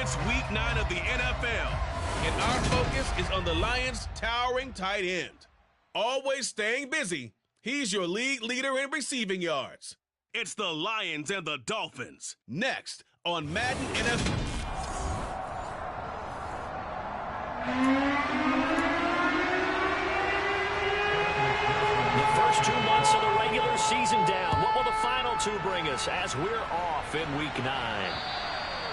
It's week 9 of the NFL, and our focus is on the Lions' towering tight end. Always staying busy, he's your league leader in receiving yards. It's the Lions and the Dolphins. Next on Madden NFL. The first 2 months of the regular season down. What will the final 2 bring us as we're off in week 9?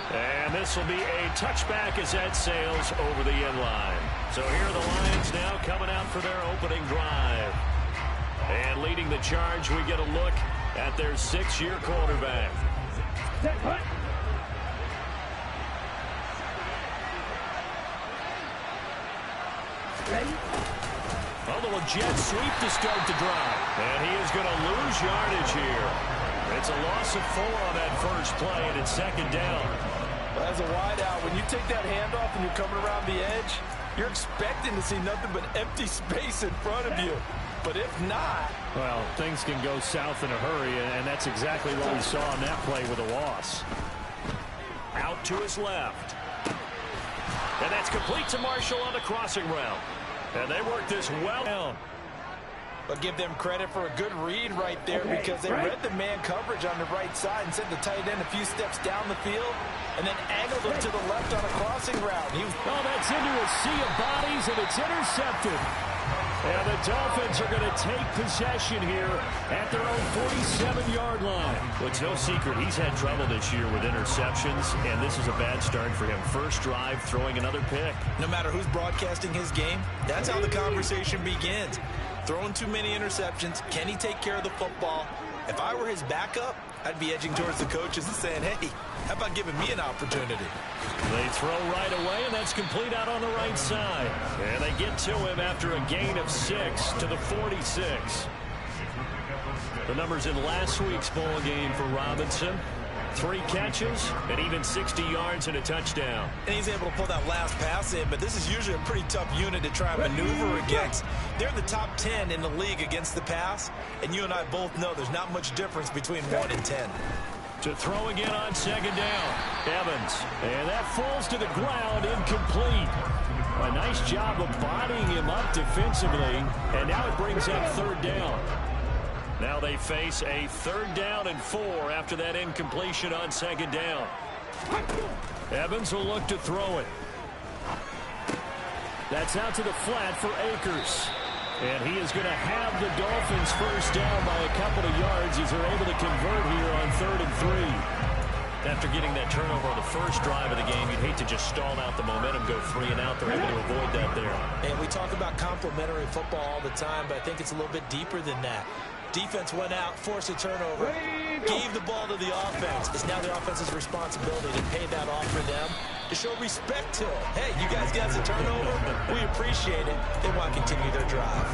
And this will be a touchback as that sails over the end line. So here are the Lions now coming out for their opening drive. And leading the charge, we get a look at their 6-year quarterback. Ready? A little jet sweep to start the drive. And he is going to lose yardage here. It's a loss of 4 on that first play, and it's second down. As a wideout, when you take that handoff and you're coming around the edge, you're expecting to see nothing but empty space in front of you. But if not... Well, things can go south in a hurry, and that's exactly what we saw on that play with a loss. Out to his left. And that's complete to Marshall on the crossing route. And they work this well down. But give them credit for a good read right there because they read the man coverage on the right side and sent the tight end a few steps down the field and then angled him to the left on a crossing route. Oh, that's into a sea of bodies, and it's intercepted. And the Dolphins are going to take possession here at their own 47-yard line. Well, it's no secret he's had trouble this year with interceptions, and this is a bad start for him. First drive, throwing another pick. No matter who's broadcasting his game, that's how the conversation begins. Throwing too many interceptions. Can he take care of the football? If I were his backup, I'd be edging towards the coaches and saying, hey, how about giving me an opportunity? They throw right away, and that's complete out on the right side. And they get to him after a gain of 6 to the 46. The numbers in last week's ball game for Robinson. 3 catches and even 60 yards and a touchdown. And he's able to pull that last pass in, but this is usually a pretty tough unit to try and maneuver against. They're in the top 10 in the league against the pass, and you and I both know there's not much difference between 1 and 10. To throw again on second down, Evans. And that falls to the ground, incomplete. A nice job of bodying him up defensively, and now it brings up third down. Now they face a 3rd down and 4 after that incompletion on second down. Evans will look to throw it. That's out to the flat for Akers. And he is going to have the Dolphins first down by a couple of yards as they're able to convert here on 3rd and 3. After getting that turnover on the first drive of the game, you'd hate to just stall out the momentum, go 3 and out. They're able to avoid that there. And we talk about complementary football all the time, but I think it's a little bit deeper than that. Defense went out, forced a turnover, gave the ball to the offense. It's now the offense's responsibility to pay that off for them, to show respect to them. Hey, you guys got the turnover. We appreciate it. They want to continue their drive.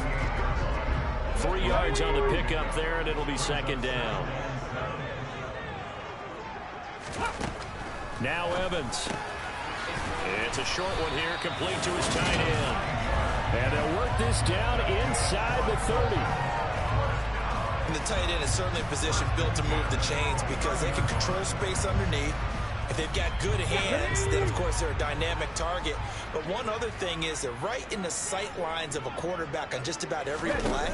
3 yards on the pickup there, and it'll be second down. Now Evans. It's a short one here, complete to his tight end. And they'll work this down inside the 30. And the tight end is certainly a position built to move the chains because they can control space underneath. If they've got good hands, then, of course, they're a dynamic target. But one other thing is they're right in the sight lines of a quarterback on just about every play.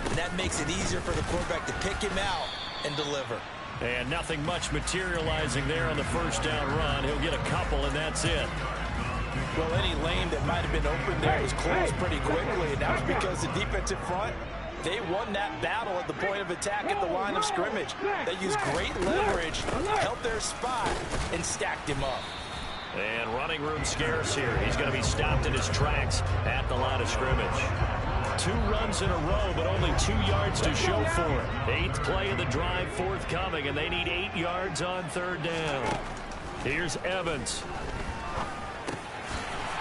And that makes it easier for the quarterback to pick him out and deliver. And nothing much materializing there on the first down run. He'll get a couple, and that's it. Well, any lane that might have been open there was closed pretty quickly, and that was because the defensive front, they won that battle at the point of attack at the line of scrimmage. They used great leverage, held their spot, and stacked him up. And running room scarce here. He's going to be stopped in his tracks at the line of scrimmage. 2 runs in a row, but only 2 yards to show for it. 8th play of the drive forthcoming, and they need 8 yards on 3rd down. Here's Evans.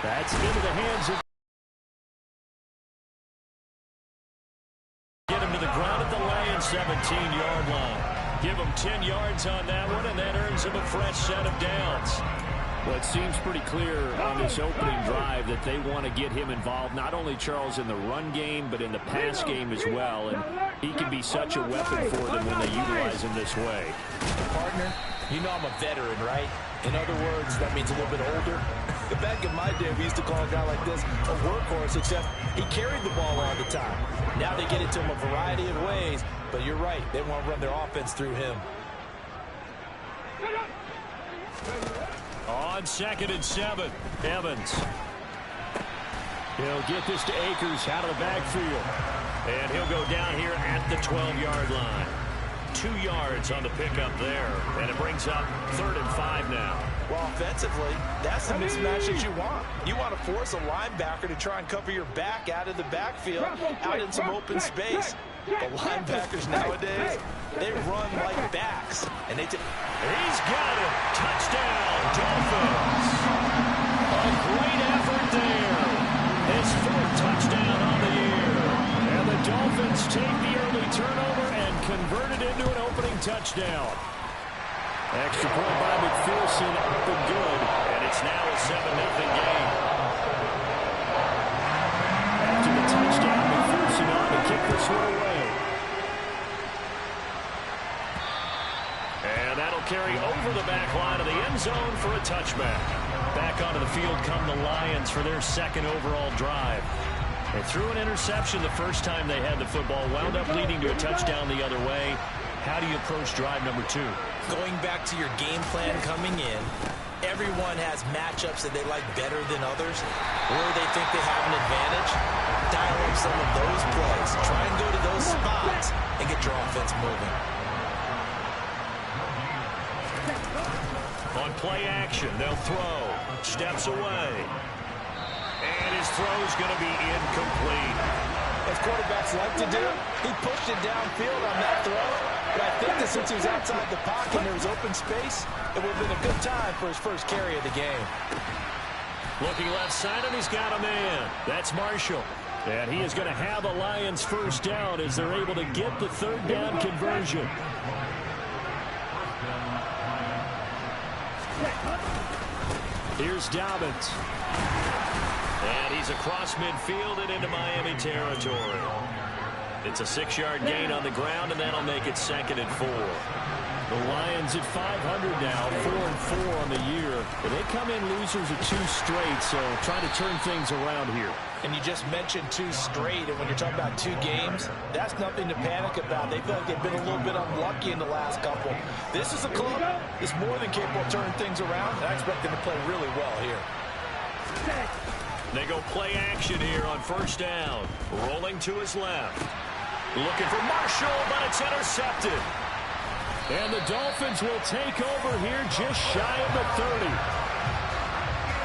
That's into the hands of... Get him to the ground at the Lions 17-yard line. Give him 10 yards on that one, and that earns him a fresh set of downs. Well, it seems pretty clear on this opening drive that they want to get him involved, not only, Charles, in the run game, but in the pass game as well. And he can be such a weapon for them when they utilize him this way. Partner, you know I'm a veteran, right? In other words, that means a little bit older. Back in my day, we used to call a guy like this a workhorse, except he carried the ball all the time. Now they get it to him a variety of ways, but you're right. They want to run their offense through him. On 2nd and 7, Evans. He'll get this to Akers out of the backfield. And he'll go down here at the 12-yard line. 2 yards on the pickup there. And it brings up 3rd and 5 now. Well, offensively, that's the mismatch that you want. You want to force a linebacker to try and cover your back out of the backfield, out in some open space. But linebackers nowadays, they run like backs. And he's got it. Touchdown, Dolphins. A great effort there. His 4th touchdown on the year. And the Dolphins take the early turnover and convert it into an opening touchdown. Extra point by McPherson, up and good. And it's now a 7-0 game. After the touchdown, McPherson on to kick this one away. And that'll carry over the back line of the end zone for a touchback. Back onto the field come the Lions for their 2nd overall drive. They threw an interception the first time they had the football, wound up leading to a touchdown the other way. How do you approach drive number 2? Going back to your game plan coming in, everyone has matchups that they like better than others, or they think they have an advantage. Dial up some of those plays. Try and go to those spots and get your offense moving. On play action, they'll throw. Steps away. And his throw's going to be incomplete. As quarterbacks like to do, he pushed it downfield on that throw. But I think that since he was outside the pocket and there was open space, it would have been a good time for his first carry of the game. Looking left side, and he's got a man. That's Marshall. And he is going to have a Lions first down as they're able to get the 3rd down conversion. Here's Dobbins. And he's across midfield and into Miami territory. It's a 6-yard gain on the ground, and that'll make it 2nd and 4. The Lions at 500 now, 4-4 on the year. But they come in losers of 2 straight, so trying to turn things around here. And you just mentioned 2 straight, and when you're talking about 2 games, that's nothing to panic about. They feel like they've been a little bit unlucky in the last couple. This is a club that's more than capable of turning things around, and I expect them to play really well here. They go play action here on 1st down. Rolling to his left. Looking for Marshall, but it's intercepted. And the Dolphins will take over here just shy of the 30.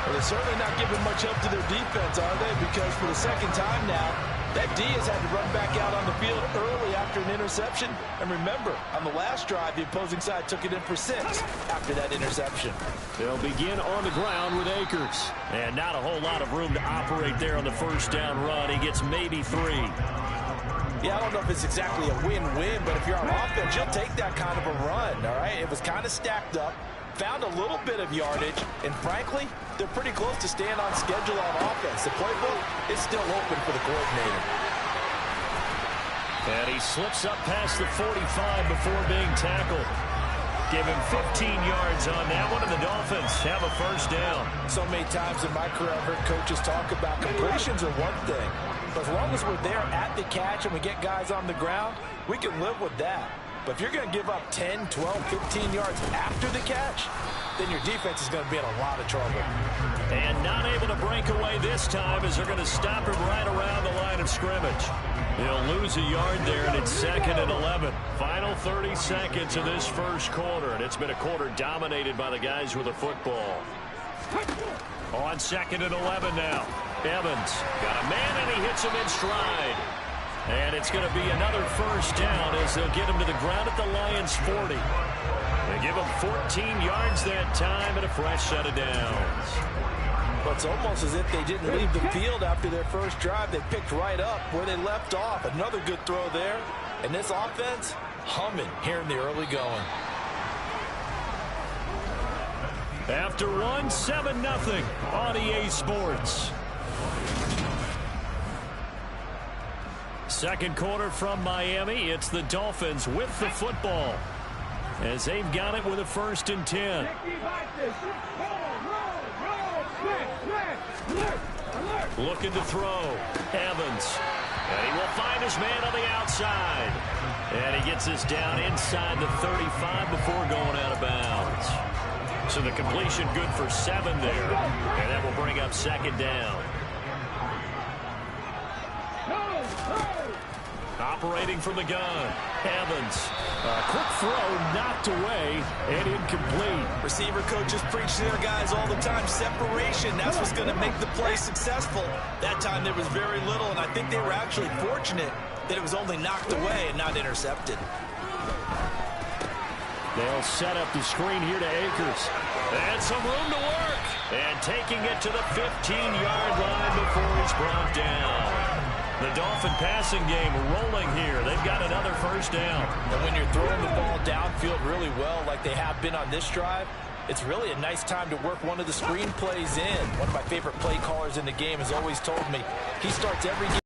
Well, they're certainly not giving much help to their defense, are they? Because for the 2nd time now, that D has had to run back out on the field early after an interception. And remember, on the last drive, the opposing side took it in for 6 after that interception. They'll begin on the ground with Akers. And not a whole lot of room to operate there on the 1st down run. He gets maybe 3. Yeah, I don't know if it's exactly a win-win, but if you're on offense, you'll take that kind of a run, all right? It was kind of stacked up, found a little bit of yardage, and frankly, they're pretty close to staying on schedule on offense. The playbook is still open for the coordinator. And he slips up past the 45 before being tackled. Give him 15 yards on that one, and the Dolphins have a 1st down. So many times in my career, I've heard coaches talk about completions are one thing. But as long as we're there at the catch and we get guys on the ground, we can live with that. But if you're going to give up 10, 12, 15 yards after the catch, then your defense is going to be in a lot of trouble. And not able to break away this time as they're going to stop him right around the line of scrimmage. He'll lose a yard there, and it's 2nd and 11. Final 30 seconds of this 1st quarter, and it's been a quarter dominated by the guys with the football. On 2nd and 11 now. Evans got a man, and he hits him in stride. And it's going to be another 1st down as they'll get him to the ground at the Lions' 40. They give him 14 yards that time and a fresh set of downs. But it's almost as if they didn't leave the field after their 1st drive. They picked right up where they left off. Another good throw there. And this offense humming here in the early going. After one, 7-0 on EA Sports. 2nd quarter from Miami. It's the Dolphins with the football. as they've got it with a 1st and 10. Looking to throw. Evans. And he will find his man on the outside. And he gets this down inside the 35 before going out of bounds. So the completion good for 7 there. And that will bring up 2nd down. Operating from the gun. Evans. A quick throw knocked away and incomplete. Receiver coaches preach to their guys all the time. Separation, that's what's going to make the play successful. That time there was very little, and I think they were actually fortunate that it was only knocked away and not intercepted. They'll set up the screen here to Akers. And some room to work. And taking it to the 15-yard line before he's brought down. The Dolphin passing game rolling here. They've got another 1st down. And when you're throwing the ball downfield really well like they have been on this drive, it's really a nice time to work one of the screen plays in. One of my favorite play callers in the game has always told me he starts every game.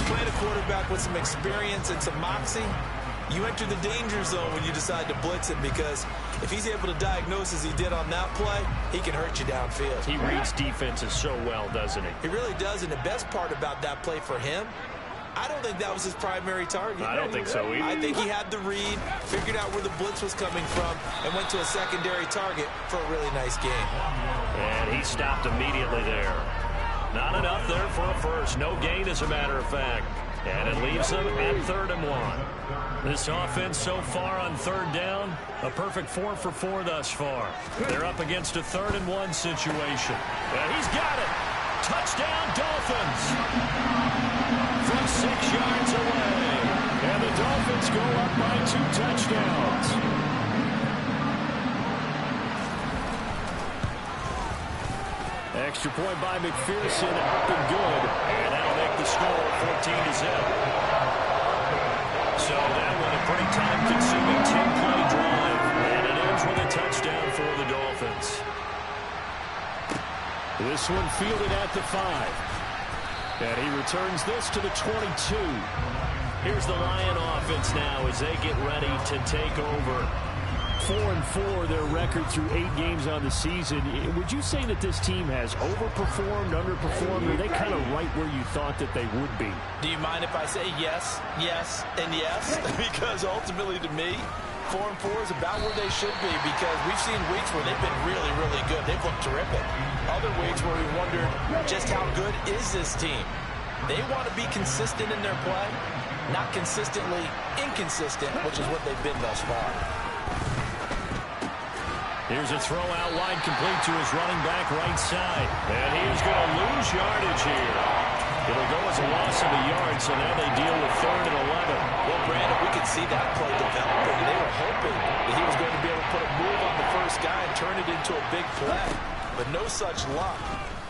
playing a quarterback with some experience and some moxie, you enter the danger zone when you decide to blitz him, because if he's able to diagnose as he did on that play, he can hurt you downfield. He reads defenses so well, doesn't he? He really does, and the best part about that play for him, I don't think that was his primary target. I don't think so either. I think he had the read, figured out where the blitz was coming from, and went to a secondary target for a really nice game. And he stopped immediately there. Not enough there for a first. No gain, as a matter of fact. And it leaves them at 3rd and 1. This offense so far on 3rd down, a perfect 4 for 4 thus far. They're up against a 3rd and 1 situation. And he's got it. Touchdown, Dolphins. From 6 yards away. And the Dolphins go up by 2 touchdowns. Extra point by McPherson, up and good. And that'll make the score 14-0. So that was a pretty time-consuming 10-play drive. And it ends with a touchdown for the Dolphins. This one fielded at the 5. And he returns this to the 22. Here's the Lion offense now as they get ready to take over. 4-4 their record through 8 games on the season. Would you say that this team has overperformed, underperformed, or are they kind of right where you thought that they would be? Do you mind if I say yes, yes, and yes? Because ultimately to me, 4-4 is about where they should be, because we've seen weeks where they've been really, really good. They've looked terrific. Other weeks where we wondered just how good is this team. They want to be consistent in their play, not consistently inconsistent, which is what they've been thus far. Here's a throw out wide, complete to his running back right side. And he is going to lose yardage here. It'll go as a loss of a yard, so now they deal with 3rd and 11. Well, Brandon, we could see that play developing. They were hoping that he was going to be able to put a move on the first guy and turn it into a big play. But no such luck.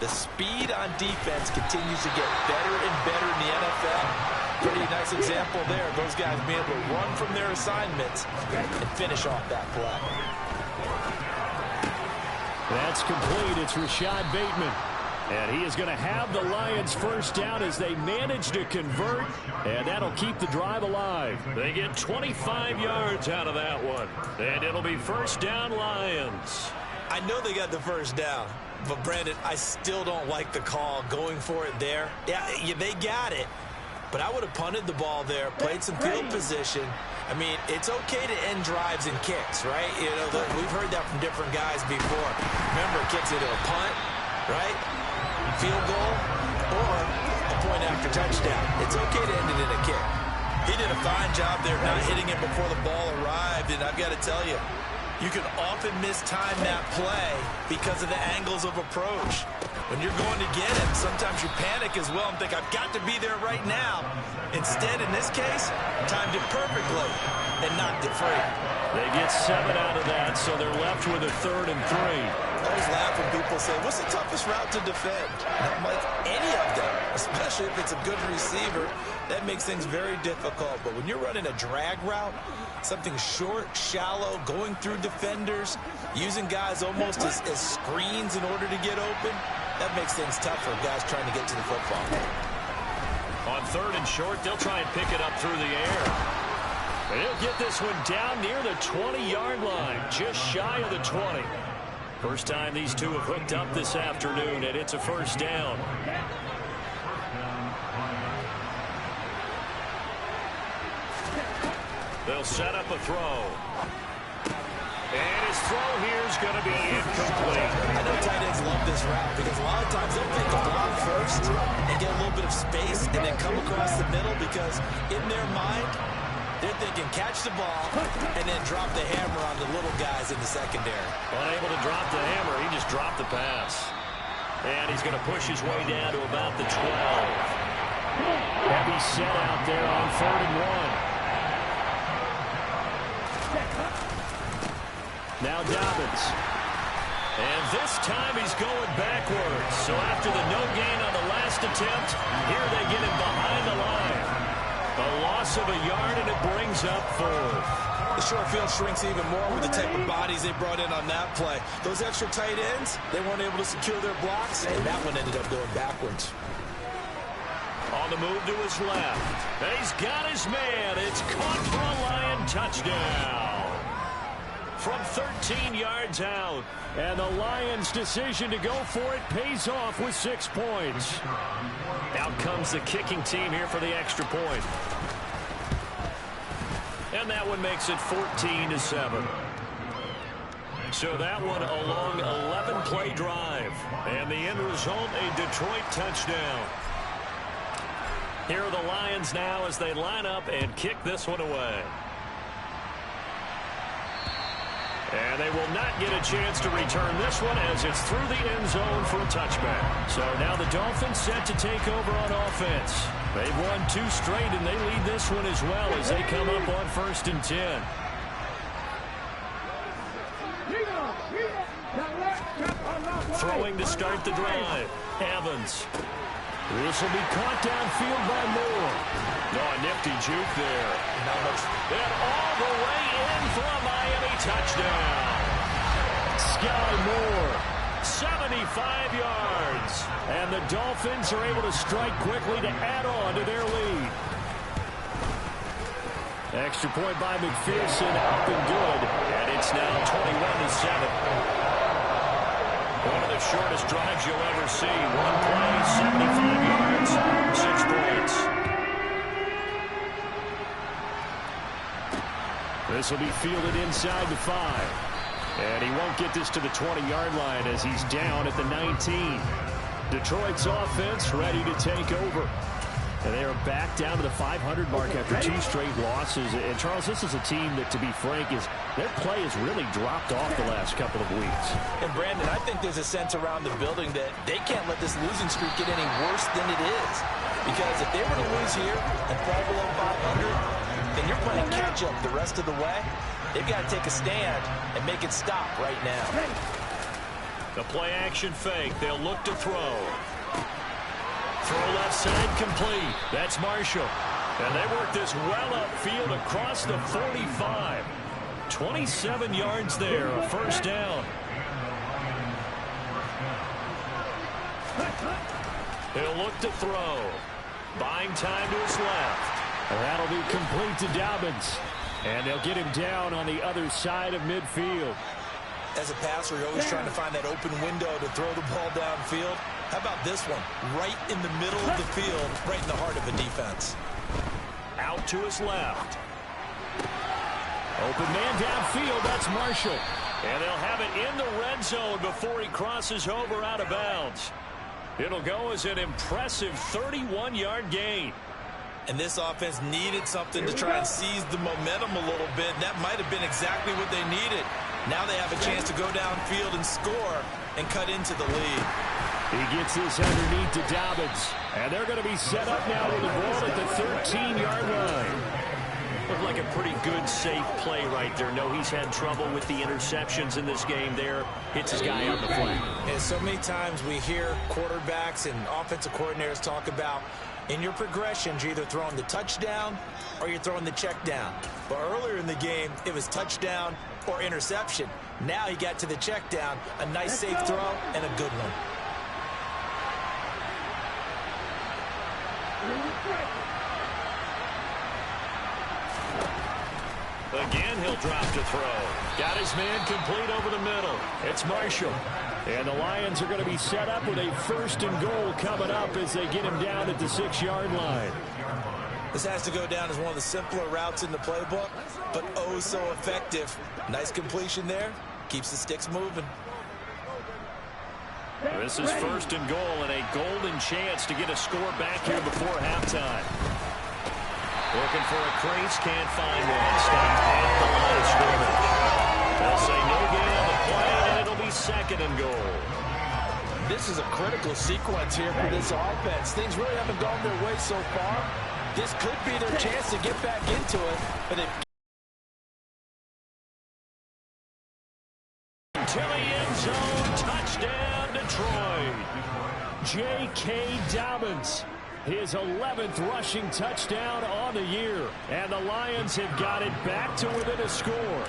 The speed on defense continues to get better and better in the NFL. Pretty nice example there. Those guys being able to run from their assignments and finish off that play. That's complete. It's Rashad Bateman. And he is going to have the Lions first down as they manage to convert. And that'll keep the drive alive. They get 25 yards out of that one. And it'll be first down Lions. I know they got the first down. But, Brandon, I still don't like the call going for it there. Yeah, they got it. But I would have punted the ball there, played some field position. I mean, it's okay to end drives and kicks, right? You know, we've heard that from different guys before. Remember, kicks either a punt, right? Field goal, or a point after touchdown. It's okay to end it in a kick. He did a fine job there not hitting it before the ball arrived, and I've got to tell you, you can often mistime that play because of the angles of approach. When you're going to get him, sometimes you panic as well and think, I've got to be there right now. Instead, in this case, timed it perfectly and knocked it free. They get 7 out of that, so they're left with a 3rd and 3. I always laugh when people say, what's the toughest route to defend? I'm like, any of them, especially if it's a good receiver. That makes things very difficult. But when you're running a drag route, something short, shallow, going through defenders, using guys almost as screens in order to get open, that makes things tough for guys trying to get to the football. On 3rd and short, they'll try and pick it up through the air. And he'll get this one down near the 20-yard line, just shy of the 20. First time these two have hooked up this afternoon, and it's a first down. They'll set up a throw. And his throw here is going to be incomplete. I know tight ends love this route because a lot of times they'll take a block first and get a little bit of space and then come across the middle, because in their mind, they're thinking catch the ball and then drop the hammer on the little guys in the secondary. Unable to drop the hammer, he just dropped the pass. And he's going to push his way down to about the 12. Heavy set out there on 3rd and 1. Now Dobbins. And this time he's going backwards. So after the no gain on the last attempt, here they get him behind the line. A loss of a yard, and it brings up 4th. The short field shrinks even more with the type of bodies they brought in on that play. Those extra tight ends, they weren't able to secure their blocks, and that one ended up going backwards. On On the move to his left. And he's got his man. It's caught for a Lion touchdown. From 13 yards out. And the Lions' decision to go for it pays off with 6 points. Out comes the kicking team here for the extra point. And that one makes it 14-7. So that one a long 11-play drive. And the end result, a Detroit touchdown. Here are the Lions now as they line up and kick this one away. And they will not get a chance to return this one as it's through the end zone for a touchback. So now the Dolphins set to take over on offense. They've won 2 straight, and they lead this one as well as they come up on 1st and 10. Throwing to start the drive. Evans. This will be caught downfield by Moore. Oh, nifty juke there. And all the way in for a Miami touchdown. Sky Moore, 75 yards. And the Dolphins are able to strike quickly to add on to their lead. Extra point by McPherson, up and good. And it's now 21-7. One of the shortest drives you'll ever see. One play, 75 yards, 6 points. This will be fielded inside the 5. And he won't get this to the 20-yard line as he's down at the 19. Detroit's offense ready to take over. And they are back down to the 500 mark after 2 straight losses. And, Charles, this is a team that, to be frank, their play has really dropped off the last couple of weeks. And, Brandon, I think there's a sense around the building that they can't let this losing streak get any worse than it is. Because if they were to lose here and fall below 500, then you're playing catch-up the rest of the way. They've got to take a stand and make it stop right now. The play-action fake. They'll look to throw. Throw left side complete. That's Marshall. And they work this well upfield across the 45. 27 yards there, a 1st down. He'll look to throw. Buying time to his left. And that'll be complete to Dobbins. And they'll get him down on the other side of midfield. As a passer, you're always trying to find that open window to throw the ball downfield. How about this one? Right in the middle of the field, right in the heart of a defense. Out to his left. Open man downfield, that's Marshall. And they'll have it in the red zone before he crosses over out of bounds. It'll go as an impressive 31-yard gain. And this offense needed something to try and seize the momentum a little bit. That might have been exactly what they needed. Now they have a chance to go downfield and score and cut into the lead. He gets this underneath to Dobbins. And they're going to be set up now with the ball at the 13-yard line. Looked like a pretty good, safe play right there. No, he's had trouble with the interceptions in this game there. Hits his guy on the flank. And so many times we hear quarterbacks and offensive coordinators talk about in your progressions, you're either throwing the touchdown or you're throwing the check down. But earlier in the game, it was touchdown or interception. Now he got to the check down, a nice safe throw and a good one. Again, he'll drop to throw. Got his man complete over the middle. It's Marshall. And the Lions are going to be set up with a 1st and goal coming up as they get him down at the 6-yard line. This has to go down as one of the simpler routes in the playbook, but oh so effective. Nice completion there. Keeps the sticks moving. This is 1st and goal and a golden chance to get a score back here before halftime. Looking for a crease, can't find one. Staying at the line of scrimmage. They'll say no gain on the play, and it'll be 2nd and goal. This is a critical sequence here for this offense. Things really haven't gone their way so far. This could be their chance to get back into it, but it to the end zone, touchdown Detroit. J.K. Dobbins, his 11th rushing touchdown on the year. And the Lions have got it back to within a score.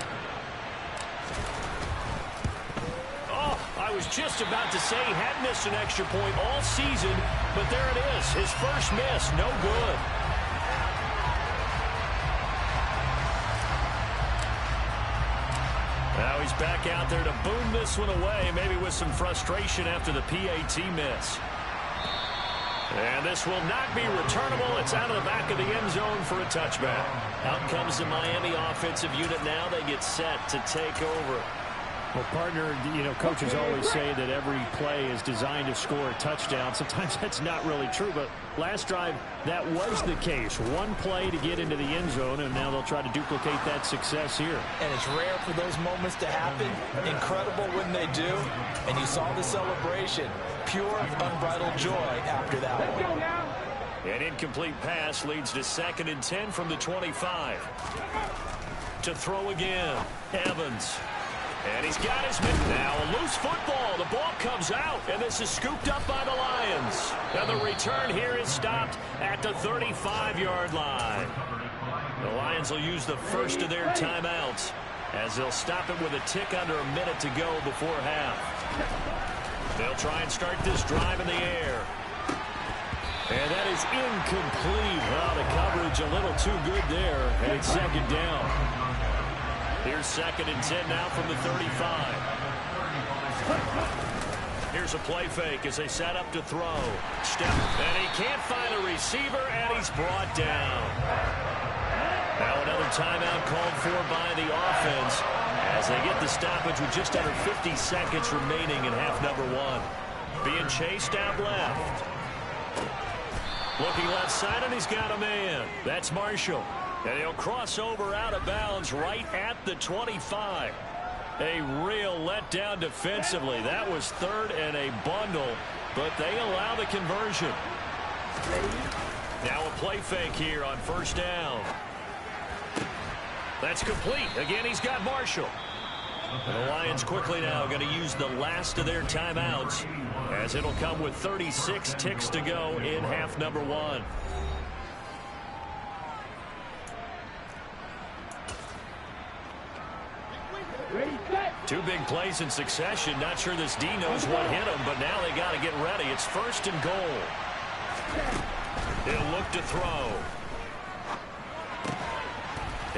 Oh, I was just about to say he hadn't missed an extra point all season. but there it is. His first miss, no good. Now he's back out there to boom this one away, maybe with some frustration after the PAT miss. And this will not be returnable. It's out of the back of the end zone for a touchback. Out comes the Miami offensive unit now. They get set to take over. Well, partner, you know, coaches always say that every play is designed to score a touchdown. Sometimes that's not really true, but last drive, that was the case. One play to get into the end zone, and now they'll try to duplicate that success here. And it's rare for those moments to happen. Incredible when they do. And you saw the celebration. Pure, unbridled joy after that one. An incomplete pass leads to 2nd and 10 from the 25. To throw again, Evans. And he's got his man. Now a loose football. The ball comes out, and this is scooped up by the Lions. And the return here is stopped at the 35-yard line. The Lions will use the first of their timeouts as they'll stop it with a tick under a minute to go before half. They'll try and start this drive in the air. And that is incomplete. Well, the coverage a little too good there, and it's 2nd down. Here's 2nd and 10 now from the 35. Here's a play fake as they set up to throw. Step, and he can't find a receiver, and he's brought down. Now another timeout called for by the offense as they get the stoppage with just under 50 seconds remaining in half number 1. Being chased out left. Looking left side, and he's got a man. That's Marshall. And he'll cross over out of bounds right at the 25. A real letdown defensively. That was 3rd and a bundle, but they allow the conversion. Now a play fake here on 1st down. That's complete. Again, he's got Marshall. And the Lions quickly now going to use the last of their timeouts as it'll come with 36 ticks to go in half number 1. Two big plays in succession. Not sure this D knows what hit him, but now they got to get ready. It's 1st and goal. He'll look to throw.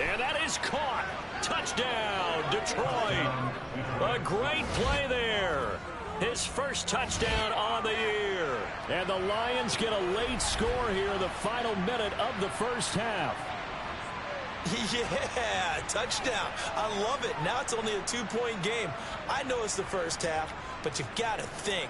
And that is caught. Touchdown, Detroit. A great play there. His first touchdown on the year. And the Lions get a late score here in the final minute of the first half. Yeah, touchdown. I love it. Now it's only a 2-point game. I know it's the first half, but you got to think.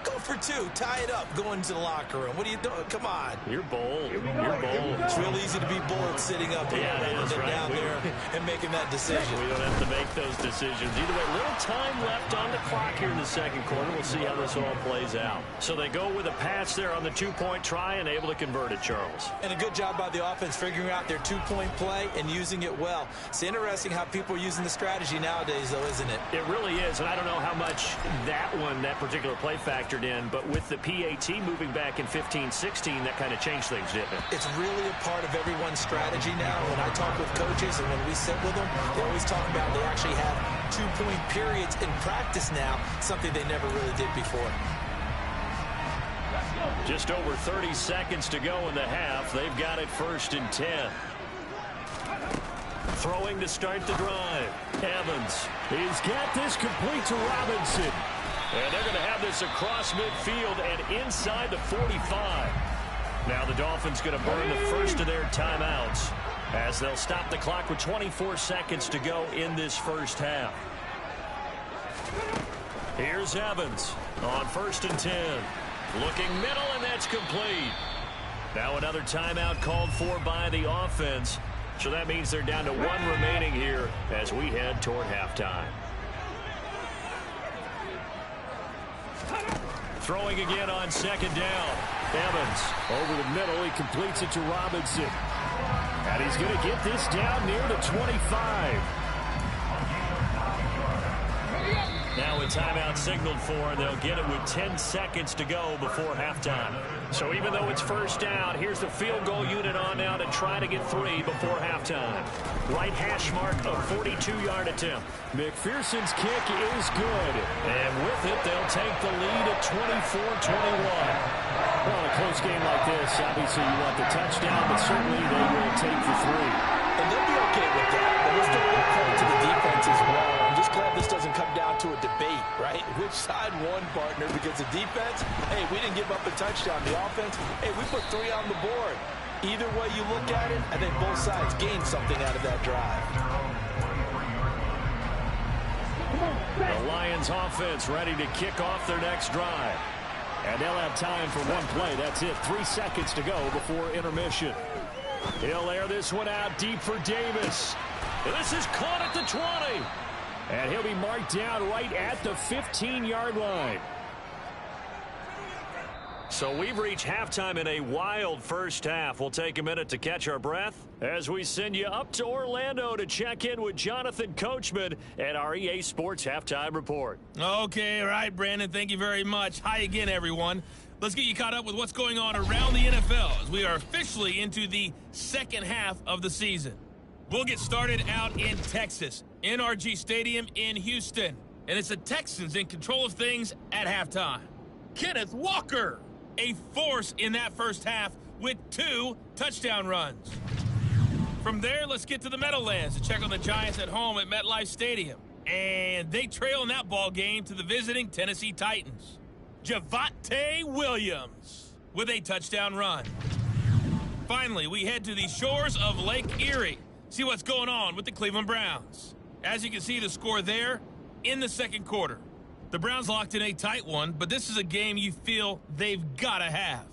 Go for 2. Tie it up. Go into the locker room. What are you doing? Come on. You're bold. You're bold. It's real easy to be bold sitting up here and down there and making that decision. We don't have to make those decisions. Either way, little time left on the clock here in the 2nd quarter. We'll see how this all plays out. So they go with a pass there on the 2-point try and able to convert it, Charles. And a good job by the offense figuring out their 2-point play and using it well. It's interesting how people are using the strategy nowadays, though, isn't it? It really is, and I don't know how much that particular play factored in, but with the PAT moving back in 15-16, that kind of changed things, didn't it? It's really a part of everyone's strategy now. When I talk with coaches and when we sit with them, they always talk about they actually have 2-point periods in practice now, something they never really did before. Just over 30 seconds to go in the half. They've got it 1st and 10. Throwing to start the drive. Evans. He's got this complete to Robinson. And they're going to have this across midfield and inside the 45. Now the Dolphins going to burn the first of their timeouts as they'll stop the clock with 24 seconds to go in this first half. Here's Evans on 1st and 10. Looking middle, and that's complete. Now another timeout called for by the offense. So that means they're down to 1 remaining here as we head toward halftime. Throwing again on 2nd down. Evans over the middle. He completes it to Robinson. And he's going to get this down near the 25. Now a timeout signaled for, and they'll get it with 10 seconds to go before halftime. So even though it's 1st down, here's the field goal unit on now to try to get 3 before halftime. Right hash mark, a 42-yard attempt. McPherson's kick is good. And with it, they'll take the lead at 24-21. Well, in a close game like this, obviously you want the touchdown, but certainly they will take the 3. And they'll be okay with that. But let's give a little credit to the defense as well. I'm just glad this doesn't come down to a debate, right? Which side won, partner? Because the defense, hey, we didn't give up a touchdown. The offense, hey, we put 3 on the board. Either way you look at it, I think both sides gained something out of that drive. The Lions offense ready to kick off their next drive. And they'll have time for one play. That's it. 3 seconds to go before intermission. He'll air this one out deep for Davis. This is caught at the 20. And he'll be marked down right at the 15-yard line. So we've reached halftime in a wild first half. We'll take a minute to catch our breath as we send you up to Orlando to check in with Jonathan Coachman at our EA Sports Halftime Report. Okay, all right, Brandon, thank you very much. Hi again, everyone. Let's get you caught up with what's going on around the NFL as we are officially into the second half of the season. We'll get started out in Texas, NRG Stadium in Houston. And it's the Texans in control of things at halftime. Kenneth Walker, a force in that first half with 2 touchdown runs. From there, let's get to the Meadowlands to check on the Giants at home at MetLife Stadium. And they trail in that ball game to the visiting Tennessee Titans. Javonte Williams with a touchdown run. Finally, we head to the shores of Lake Erie. See what's going on with the Cleveland Browns. As you can see, the score there in the second quarter. The Browns locked in a tight one, but this is a game you feel they've got to have.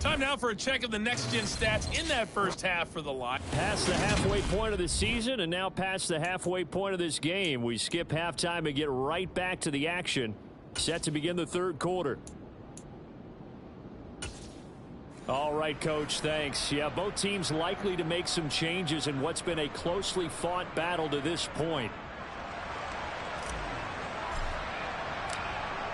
Time now for a check of the next-gen stats in that first half for the Lions. Past the halfway point of the season and now past the halfway point of this game. We skip halftime and get right back to the action. Set to begin the third quarter. All right, Coach, thanks. Yeah, both teams likely to make some changes in what's been a closely fought battle to this point.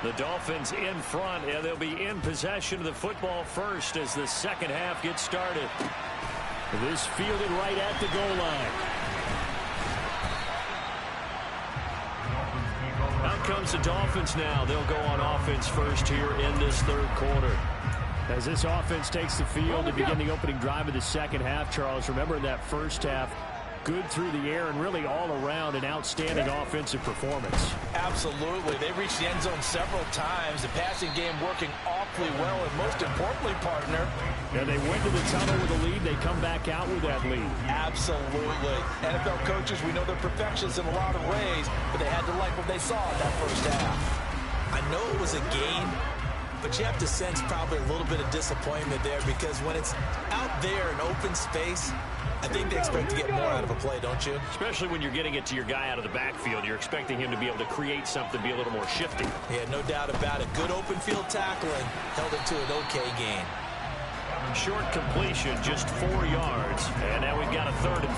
The Dolphins in front, and they'll be in possession of the football first as the second half gets started. This fielded right at the goal line. Out comes the Dolphins now. They'll go on offense first here in this third quarter. As this offense takes the field to begin the opening drive of the second half, Charles, remember in that first half, good through the air and really all around an outstanding offensive performance. Absolutely. They reached the end zone several times. The passing game working awfully well, and most importantly, partner, and they went to the tunnel with a lead. They come back out with that lead. Absolutely. NFL coaches, we know they're perfectionists in a lot of ways, but they had to like what they saw in that first half. I know it was a game, but you have to sense probably a little bit of disappointment there because when it's out there in open space, I think they expect to get more out of a play, don't you? Especially when you're getting it to your guy out of the backfield. You're expecting him to be able to create something, be a little more shifty. Yeah, no doubt about it. Good open field tackling held it to an okay gain. Short completion, just 4 yards. And now we've got a 3rd and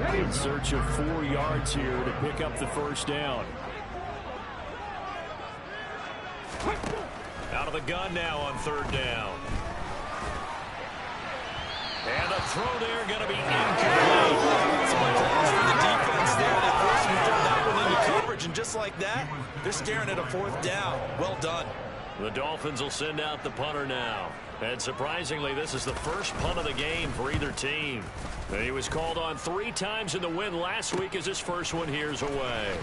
4. In search of 4 yards here to pick up the first down. Out of the gun now on 3rd down. And the throw there going to be incomplete. Some plays for the defense there. They forced him to throw that one into coverage, and just like that, they're staring at a 4th down. Well done. The Dolphins will send out the punter now. And surprisingly, this is the first punt of the game for either team. He was called on 3 times in the win last week as his first one here's away.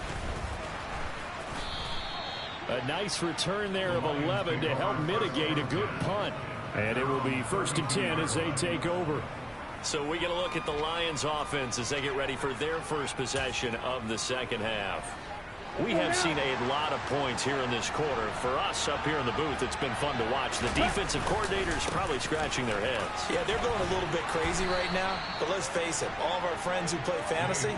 A nice return there of 11 to help mitigate a good punt. And it will be 1st and 10 as they take over. So we get a look at the Lions offense as they get ready for their first possession of the second half. We have seen a lot of points here in this quarter. For us up here in the booth, it's been fun to watch. The defensive coordinators probably scratching their heads. Yeah, they're going a little bit crazy right now. But let's face it, all of our friends who play fantasy,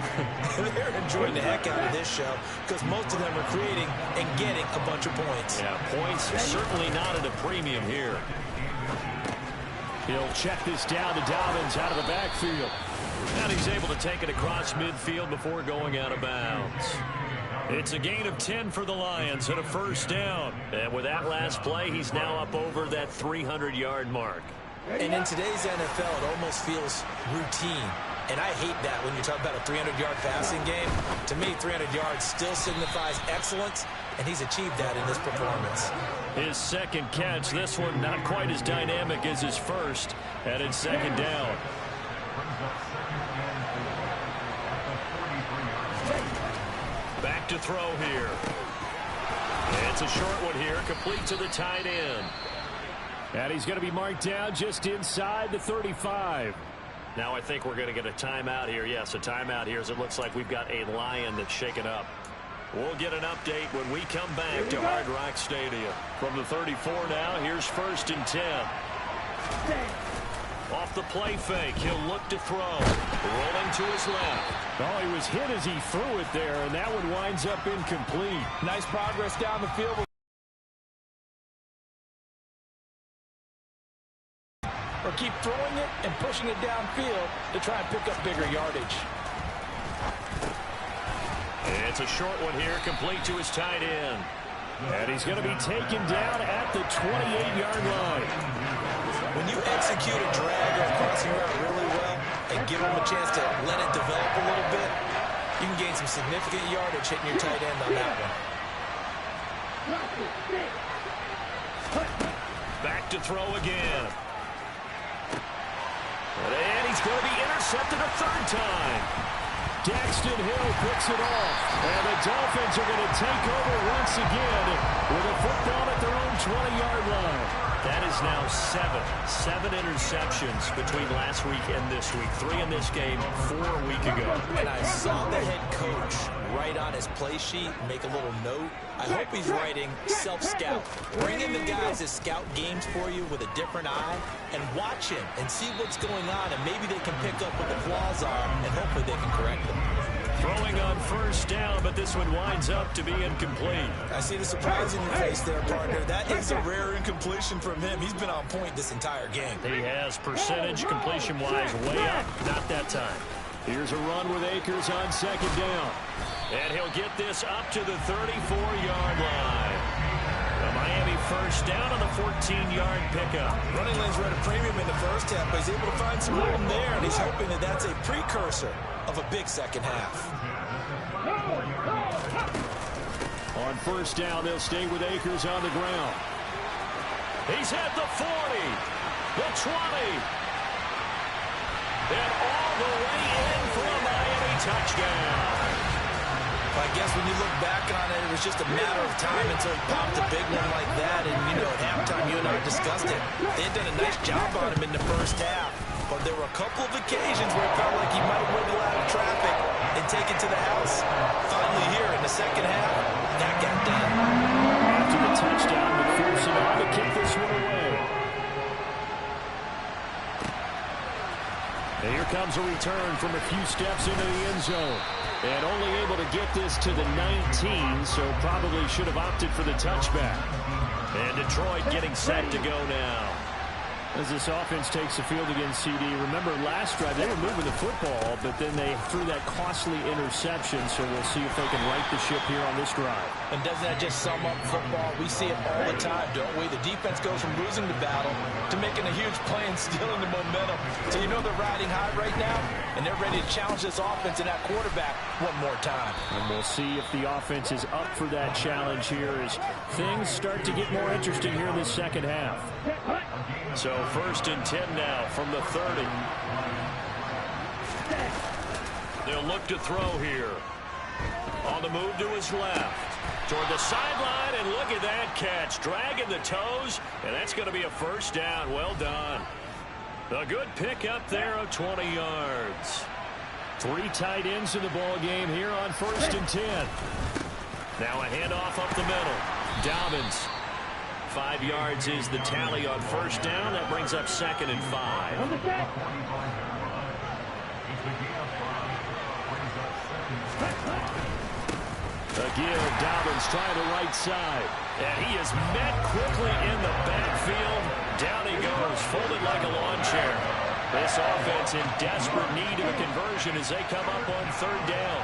they're enjoying the heck out of this show because most of them are creating and getting a bunch of points. Yeah, points certainly not at a premium here. He'll check this down to Dobbins out of the backfield. And he's able to take it across midfield before going out of bounds. It's a gain of 10 for the Lions and a first down. And with that last play, he's now up over that 300-yard mark. And in today's NFL, it almost feels routine. And I hate that when you talk about a 300-yard passing game. To me, 300 yards still signifies excellence, and he's achieved that in this performance. His second catch, this one not quite as dynamic as his first, and it's second down. Back to throw here. It's a short one here, complete to the tight end. And he's going to be marked down just inside the 35. Now I think we're going to get a timeout here. Yes, a timeout here as it looks like we've got a Lion that's shaken up. We'll get an update when we come back to Hard Rock Stadium. From the 34 now, here's 1st and 10. Off the play fake, he'll look to throw. Rolling to his left. Oh, he was hit as he threw it there, and that one winds up incomplete. Nice progress down the field. Or keep throwing it and pushing it downfield to try and pick up bigger yardage. It's a short one here, complete to his tight end. And he's going to be taken down at the 28-yard line. When you execute a drag or a crossing route really well and give him a chance to let it develop a little bit, you can gain some significant yardage hitting your tight end on that one. Back to throw again. And he's going to be intercepted a third time. Daxton Hill picks it off. And the Dolphins are going to take over once again with a football at their own 20-yard line. That is now 7 interceptions between last week and this week. 3 in this game, 4 a week ago. And I saw the head coach write on his play sheet, make a little note. I hope he's writing self-scout. Bring in the guys that scout games for you with a different eye and watch him and see what's going on, and maybe they can pick up what the flaws are, and hopefully they can correct them. Throwing on 1st down, but this one winds up to be incomplete. I see the surprise in your face there, partner. That is a rare incompletion from him. He's been on point this entire game. He has percentage completion-wise way up. Not that time. Here's a run with Akers on 2nd down. And he'll get this up to the 34-yard line. The Miami 1st down on the 14-yard pickup. Running lanes were at a premium in the first half, but he's able to find some room there, and he's hoping that that's a precursor of a big second half. On 1st down, they'll stay with Akers on the ground. He's at the 40, the 20, and all the way in for a Miami touchdown. I guess when you look back on it, it was just a matter of time until he popped a big one like that. And, you know, at halftime, you and I discussed it. They had done a nice job on him in the first half. But there were a couple of occasions where it felt like he might wiggle out of traffic and take it to the house. Finally here in the second half, that got done. After the touchdown, McPherson on to kick this one away. And here comes a return from a few steps into the end zone. And only able to get this to the 19, so probably should have opted for the touchback. And Detroit getting set to go now. As this offense takes the field against CD, remember last drive they were moving the football, but then they threw that costly interception, so we'll see if they can right the ship here on this drive. And doesn't that just sum up football? We see it all the time, don't we? The defense goes from losing the battle to making a huge play and stealing the momentum. So you know they're riding high right now, and they're ready to challenge this offense and that quarterback one more time. And we'll see if the offense is up for that challenge here as things start to get more interesting here in the second half. So 1st and 10 now from the 30. They'll look to throw here. On the move to his left. Toward the sideline, and look at that catch. Dragging the toes, and that's going to be a 1st down. Well done. A good pickup there of 20 yards. 3 tight ends in the ball game here on 1st and 10. Now a handoff up the middle. Dobbins. 5 yards is the tally on 1st down. That brings up 2nd and 5. Again, Dobbins trying the right side. And he is met quickly in the backfield. Down he goes, folded like a lawn chair. This offense in desperate need of a conversion as they come up on 3rd down.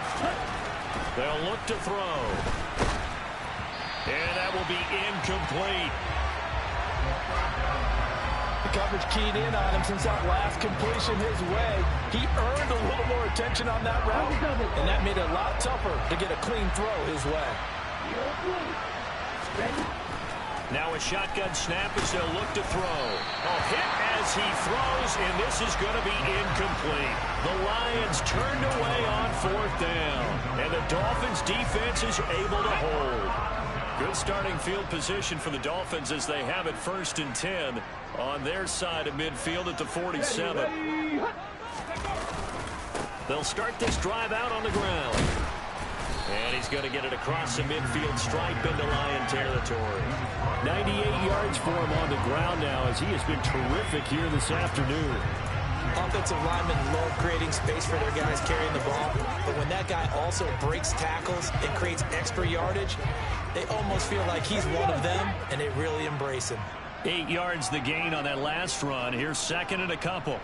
They'll look to throw. And that will be incomplete. The coverage keyed in on him since that last completion his way. He earned a little more attention on that route, and that made it a lot tougher to get a clean throw his way. Now a shotgun snap as they'll look to throw. A hit as he throws, and this is going to be incomplete. The Lions turned away on 4th down, and the Dolphins' defense is able to hold. Good starting field position for the Dolphins as they have it 1st and 10 on their side of midfield at the 47. They'll start this drive out on the ground. And he's going to get it across the midfield stripe into Lion territory. 98 yards for him on the ground now as he has been terrific here this afternoon. Offensive linemen love creating space for their guys carrying the ball, but when that guy also breaks tackles and creates extra yardage, they almost feel like he's one of them, and they really embrace him. 8 yards the gain on that last run. Here's 2nd and a couple.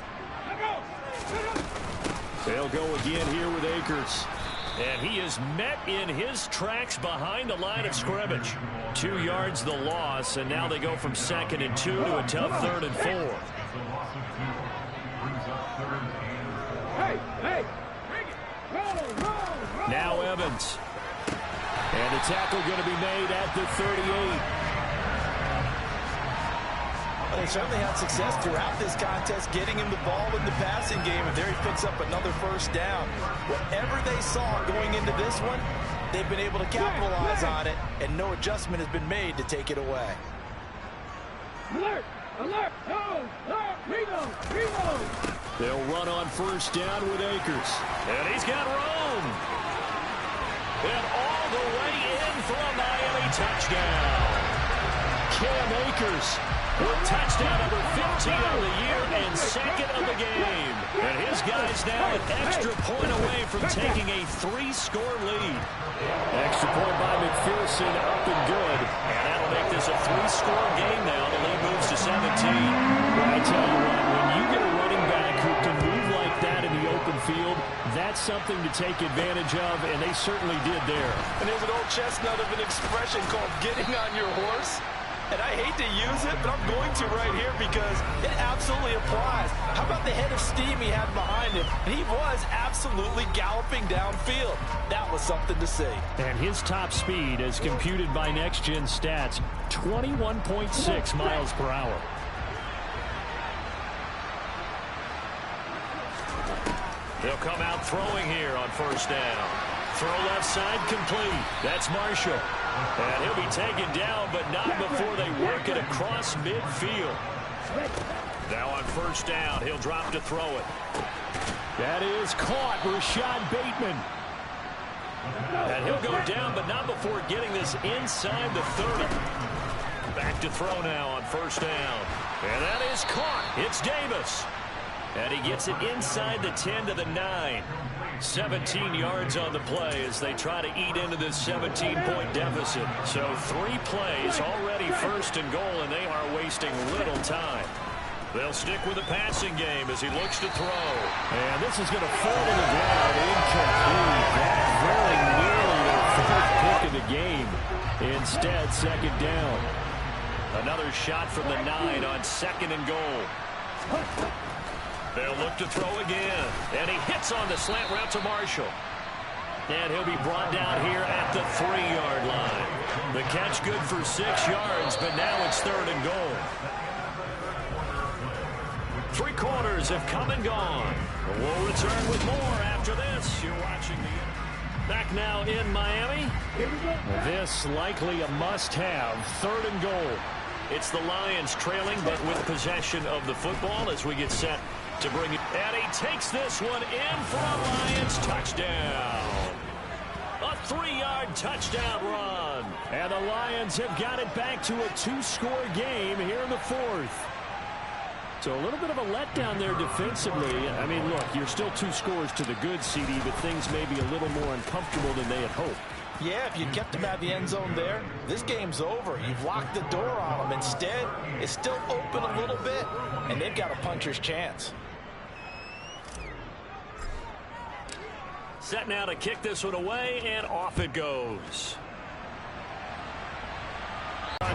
They'll go again here with Akers. And he is met in his tracks behind the line of scrimmage. 2 yards the loss, and now they go from 2nd and 2 to a tough 3rd and 4. Now Evans. And the tackle going to be made at the 38. They certainly had success throughout this contest getting him the ball in the passing game, and there he picks up another 1st down. Whatever they saw going into this one, they've been able to capitalize on it, and no adjustment has been made to take it away. Alert! Alert! No! Reload! They'll run on 1st down with Akers. And he's got room. And all the way in for a Miami touchdown. Cam Akers with touchdown number 15 of the year and 2nd of the game. And his guys now an extra point away from taking a 3-score lead. Extra point by McPherson, up and good. And that'll make this a 3-score game now. The lead moves to 17. Well, I tell you what, when you get a running back who can move like that in the open field, that's something to take advantage of, and they certainly did there. And there's an old chestnut of an expression called getting on your horse. And I hate to use it, but I'm going to right here because it absolutely applies. How about the head of steam he had behind him? And he was absolutely galloping downfield. That was something to see. And his top speed, as computed by Next Gen Stats, 21.6 miles per hour. They'll come out throwing here on 1st down. Throw left side complete. That's Marshall. And he'll be taken down, but not before they work it across midfield. Now on 1st down, he'll drop to throw it. That is caught, Rashad Bateman. And he'll go down, but not before getting this inside the 30. Back to throw now on 1st down. And that is caught. It's Davis. And he gets it inside the 10 to the 9. 17 yards on the play as they try to eat into this 17-point deficit. So 3 plays already 1st and goal, and they are wasting little time. They'll stick with the passing game as he looks to throw. And this is going to fall to the ground. Incomplete. That very nearly their 4th pick of the game. Instead, 2nd down. Another shot from the 9 on 2nd and goal. They'll look to throw again. And he hits on the slant route to Marshall. And he'll be brought down here at the 3-yard line. The catch good for 6 yards, but now it's 3rd and goal. 3 quarters have come and gone. We'll return with more after this. You're watching the... Back now in Miami. This likely a must-have. 3rd and goal. It's the Lions trailing, but with possession of the football as we get set to bring it. And he takes this one in for a Lions touchdown. A 3-yard touchdown run. And the Lions have got it back to a 2-score game here in the 4th. So a little bit of a letdown there defensively. I mean, look, you're still 2 scores to the good, CD, but things may be a little more uncomfortable than they had hoped. Yeah, if you kept him at the end zone there, this game's over. You've locked the door on him. Instead, it's still open a little bit, and they've got a puncher's chance. Set now to kick this one away, and off it goes.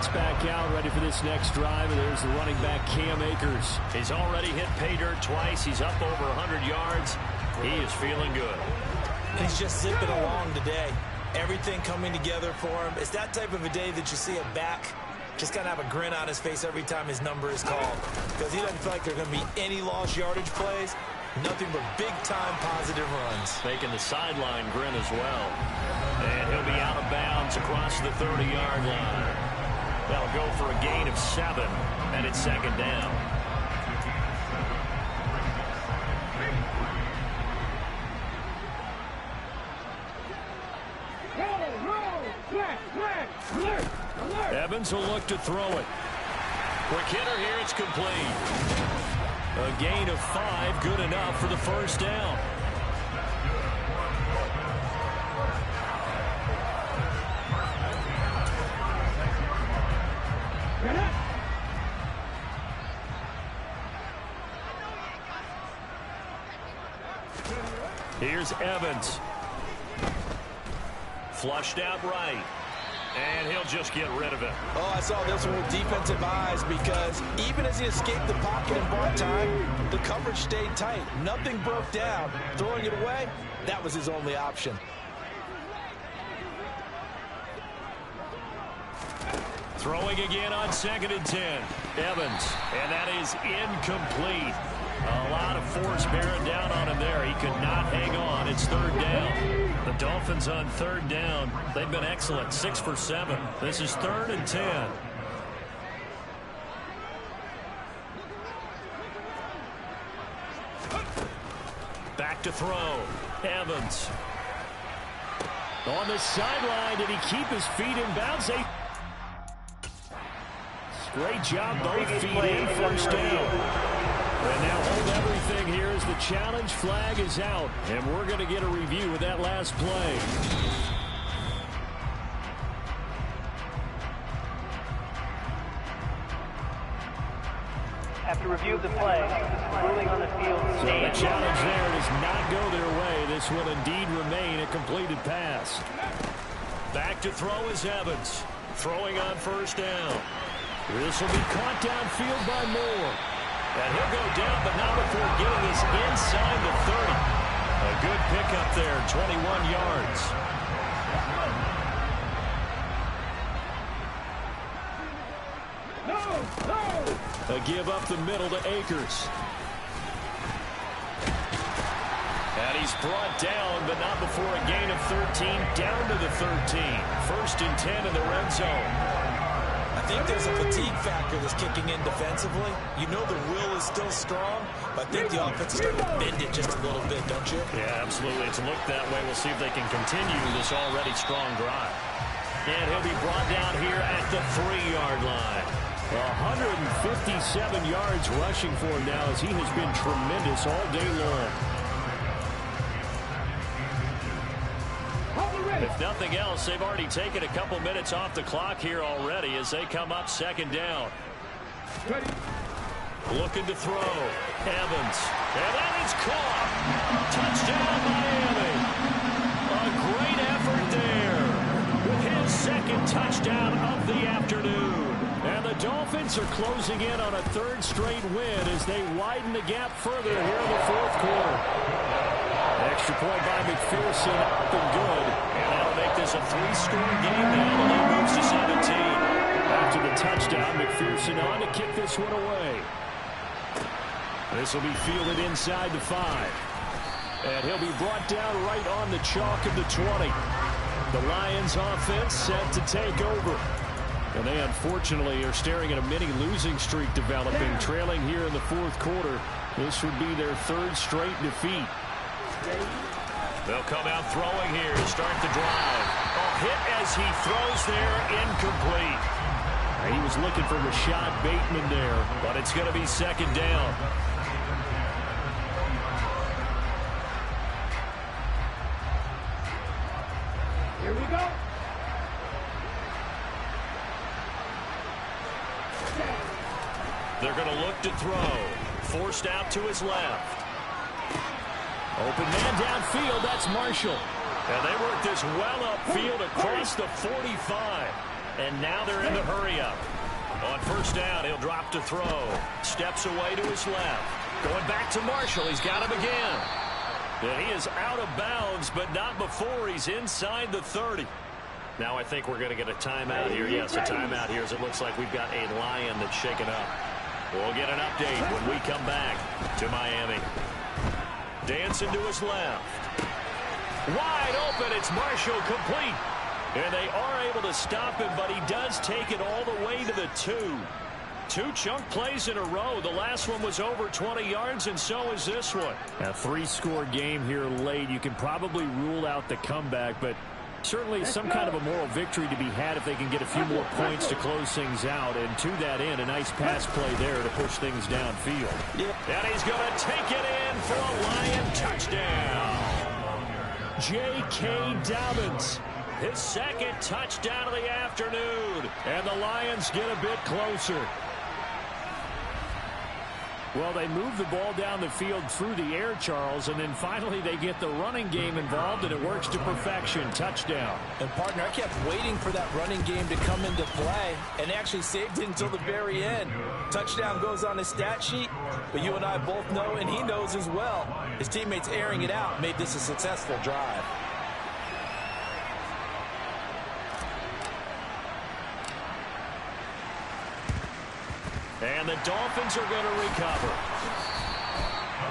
backs back out, ready for this next drive. And there's the running back, Cam Akers. He's already hit pay dirt twice. He's up over 100 yards. He is feeling good. He's just zipping along today. Everything coming together for him. It's that type of a day that you see a back just kind of have a grin on his face every time his number is called, because he doesn't feel like there are going to be any lost yardage plays. Nothing but big-time positive runs. Making the sideline grin as well. And he'll be out of bounds across the 30-yard line. That'll go for a gain of 7, and it's second down. Evans will look to throw it. Quick hitter here, it's complete. A gain of 5, good enough for the first down. Here's Evans. Flushed out right. And he'll just get rid of it. Oh, I saw this one with defensive eyes, because even as he escaped the pocket and bought time, the coverage stayed tight. Nothing broke down. Throwing it away, that was his only option. Throwing again on 2nd and 10. Evans. And that is incomplete. A lot of force bearing down on him there. He could not hang on. It's 3rd down. The Dolphins on 3rd down. They've been excellent. 6 for 7. This is 3rd and 10. Back to throw. Evans. On the sideline. Did he keep his feet in bounds? Great job. Both feet in. First down. And now hold everything here as the challenge flag is out. And we're going to get a review of that last play. After review of the play, ruling on the field. So the challenge there does not go their way. This will indeed remain a completed pass. Back to throw is Evans. Throwing on first down. This will be caught downfield by Moore. And he'll go down, but not before getting us inside the 30. A good pickup there, 21 yards. A give up the middle to Akers. And he's brought down, but not before a gain of 13, down to the 13. 1st and 10 in the red zone. I think there's a fatigue factor that's kicking in defensively. You know the will is still strong, but I think the offense is starting to bend it just a little bit, don't you? Yeah, absolutely. It's looked that way. We'll see if they can continue this already strong drive. And he'll be brought down here at the 3-yard line. 157 yards rushing for him now, as he has been tremendous all day long. If nothing else, they've already taken a couple minutes off the clock here already as they come up 2nd down. Looking to throw. Evans. And that is caught. Touchdown, Miami. A great effort there with his 2nd touchdown of the afternoon. And the Dolphins are closing in on a 3rd straight win as they widen the gap further here in the 4th quarter. Extra point by McPherson, up and good. And that'll make this a 3-score game now. The lead moves to 17. After the touchdown, McPherson on to kick this one away. This will be fielded inside the 5. And he'll be brought down right on the chalk of the 20. The Lions offense set to take over. And they unfortunately are staring at a mini losing streak developing, trailing here in the 4th quarter. This would be their 3rd straight defeat. They'll come out throwing here to start the drive. A hit as he throws there, incomplete. He was looking for Rashad Bateman there, but it's going to be 2nd down. Here we go. They're going to look to throw. Forced out to his left. Open man downfield, that's Marshall. And they work this well upfield across the 45. And now they're in the hurry up. On first down, he'll drop to throw. Steps away to his left. Going back to Marshall. He's got him again. And he is out of bounds, but not before he's inside the 30. Now I think we're going to get a timeout here. Yes, a timeout here as it looks like we've got a Lion that's shaken up. We'll get an update when we come back to Miami. Dancing to his left. Wide open. It's Marshall, complete. And they are able to stop him, but he does take it all the way to the 2. 2 chunk plays in a row. The last one was over 20 yards, and so is this one. A 3-score game here late. You can probably rule out the comeback, but certainly some kind of a moral victory to be had if they can get a few more points to close things out. And to that end, a nice pass play there to push things downfield. And he's going to take it in for a Lion touchdown. J.K. Dobbins, his second touchdown of the afternoon. And the Lions get a bit closer. Well, they move the ball down the field through the air, Charles, and then finally they get the running game involved, and it works to perfection. Touchdown. And, partner, I kept waiting for that running game to come into play, and actually saved it until the very end. Touchdown goes on his stat sheet, but you and I both know, and he knows as well, his teammates airing it out made this a successful drive. And the Dolphins are going to recover.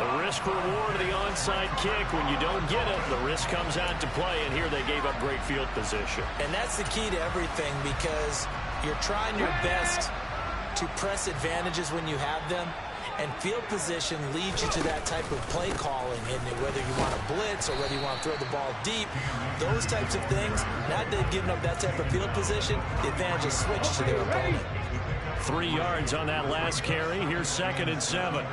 The risk reward of the onside kick. When you don't get it, the risk comes out to play, and here they gave up great field position. And that's the key to everything, because you're trying your best to press advantages when you have them, and field position leads you to that type of play calling, and whether you want to blitz or whether you want to throw the ball deep, those types of things, not giving up that type of field position, the advantage is switched to their opponent. 3 yards on that last carry. Here's 2nd and 7.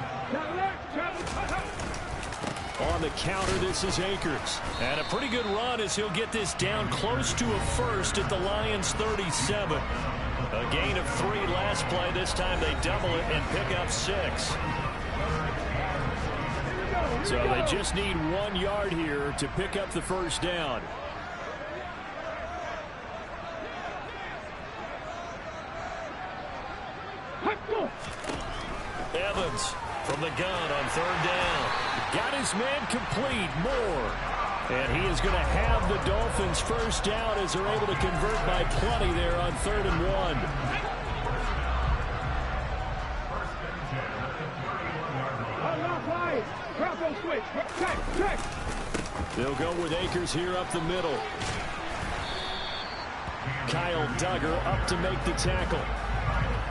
On the counter, this is Akers. And a pretty good run as he'll get this down close to a first at the Lions' 37. A gain of 3 last play. This time they double it and pick up 6. So they just need 1 yard here to pick up the first down. Evans from the gun on 3rd down. Got his man complete. Moore. And he is going to have the Dolphins first down as they're able to convert by plenty there on 3rd and 1. They'll go with Akers here up the middle. Kyle Duggar up to make the tackle.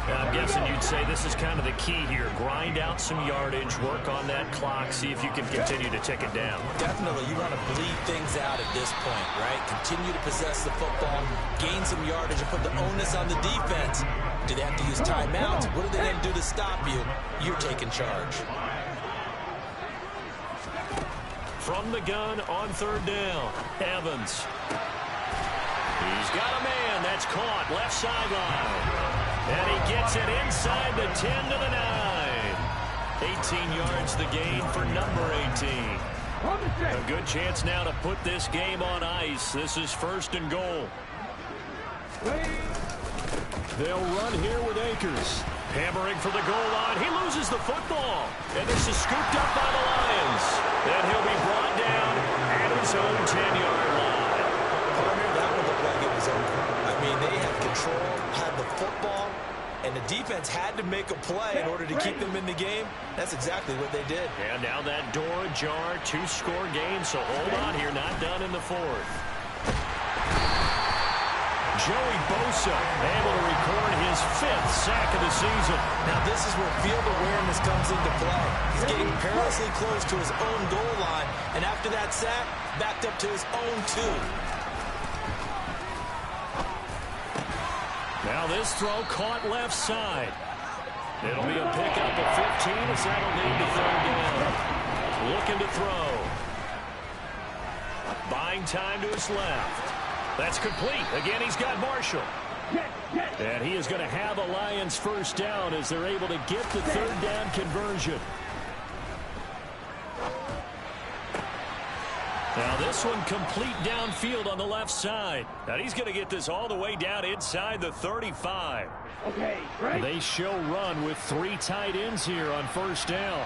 I'm guessing you'd say this is kind of the key here. Grind out some yardage, work on that clock, see if you can continue to tick it down. Definitely, you want to bleed things out at this point, right? Continue to possess the football, gain some yardage, and put the onus on the defense. Do they have to use timeouts? What are they going to do to stop you? You're taking charge. From the gun on 3rd down, Evans. He's got a man. That's caught. Left sideline. And he gets it inside the 10 to the 9. 18 yards the gain for number 18. A good chance now to put this game on ice. This is 1st and goal. They'll run here with Akers. Hammering for the goal line. He loses the football. And this is scooped up by the Lions. And he'll be brought down at his own 10-yard line. Partner, that one looked like it was over. I mean, they had control, had the football, and the defense had to make a play in order to keep them in the game. That's exactly what they did. And now that door ajar, 2-score game, so hold on here, not done in the 4th. Joey Bosa able to record his 5th sack of the season. Now this is where field awareness comes into play. He's getting perilously close to his own goal line, and after that sack, backed up to his own 2. Now this throw caught left side. It'll be a pickup of 15 as that'll lead to 3rd down. Looking to throw. Buying time to his left. That's complete. Again, he's got Marshall. And he is going to have a Lions first down as they're able to get the 3rd down conversion. Now this one complete downfield on the left side. Now he's going to get this all the way down inside the 35. Okay, right. They show run with 3 tight ends here on first down.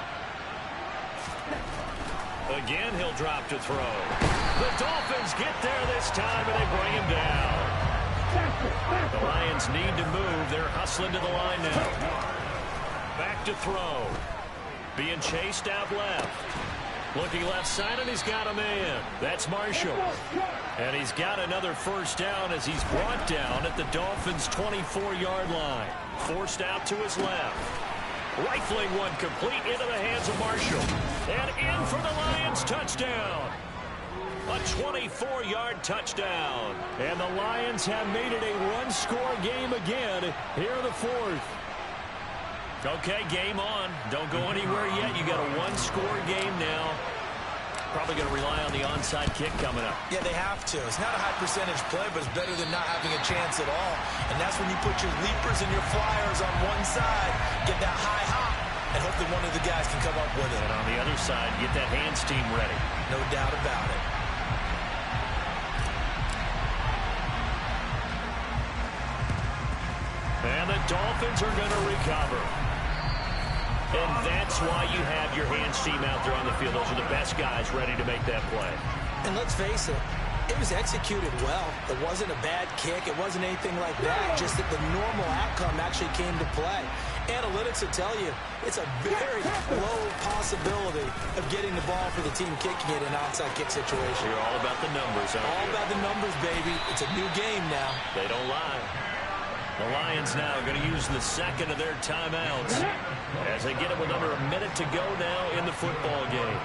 Again, he'll drop to throw. The Dolphins get there this time, and they bring him down. The Lions need to move. They're hustling to the line now. Back to throw. Being chased out left. Looking left side, and he's got a man. That's Marshall. And he's got another first down as he's brought down at the Dolphins' 24-yard line. Forced out to his left. Rifling one complete into the hands of Marshall. And in for the Lions touchdown. A 24-yard touchdown. And the Lions have made it a one-score game again here in the fourth. Okay, game on. Don't go anywhere yet. You got a one-score game now. Probably going to rely on the onside kick coming up. Yeah, they have to. It's not a high percentage play, but it's better than not having a chance at all. And that's when you put your leapers and your flyers on one side, get that high hop, and hopefully one of the guys can come up with it. And on the other side, get that hands team ready. No doubt about it. And the Dolphins are going to recover. And that's why you have your hands team out there on the field. Those are the best guys ready to make that play. And let's face it, it was executed well. It wasn't a bad kick. It wasn't anything like that. Just that the normal outcome actually came to play. Analytics will tell you it's a very low possibility of getting the ball for the team kicking it in an onside kick situation. You're all about the numbers, aren't you? All about the numbers, baby. It's a new game now. They don't lie. The Lions now are going to use the second of their timeouts as they get it with under a minute to go now in the football game.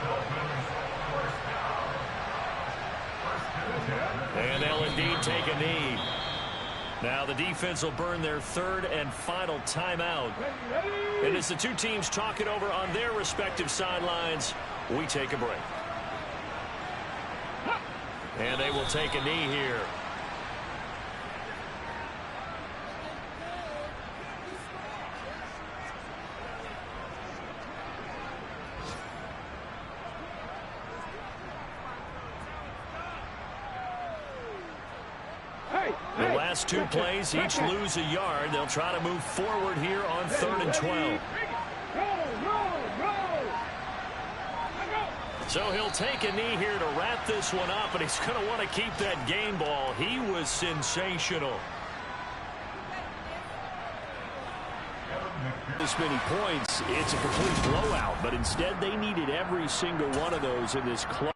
And they'll indeed take a knee. Now the defense will burn their third and final timeout. And as the two teams talk it over on their respective sidelines, we take a break. And they will take a knee here. The last two plays each lose a yard. They'll try to move forward here on 3rd and 12. So he'll take a knee here to wrap this one up, and he's going to want to keep that game ball. He was sensational. This many points, it's a complete blowout, but instead they needed every single one of those in this close.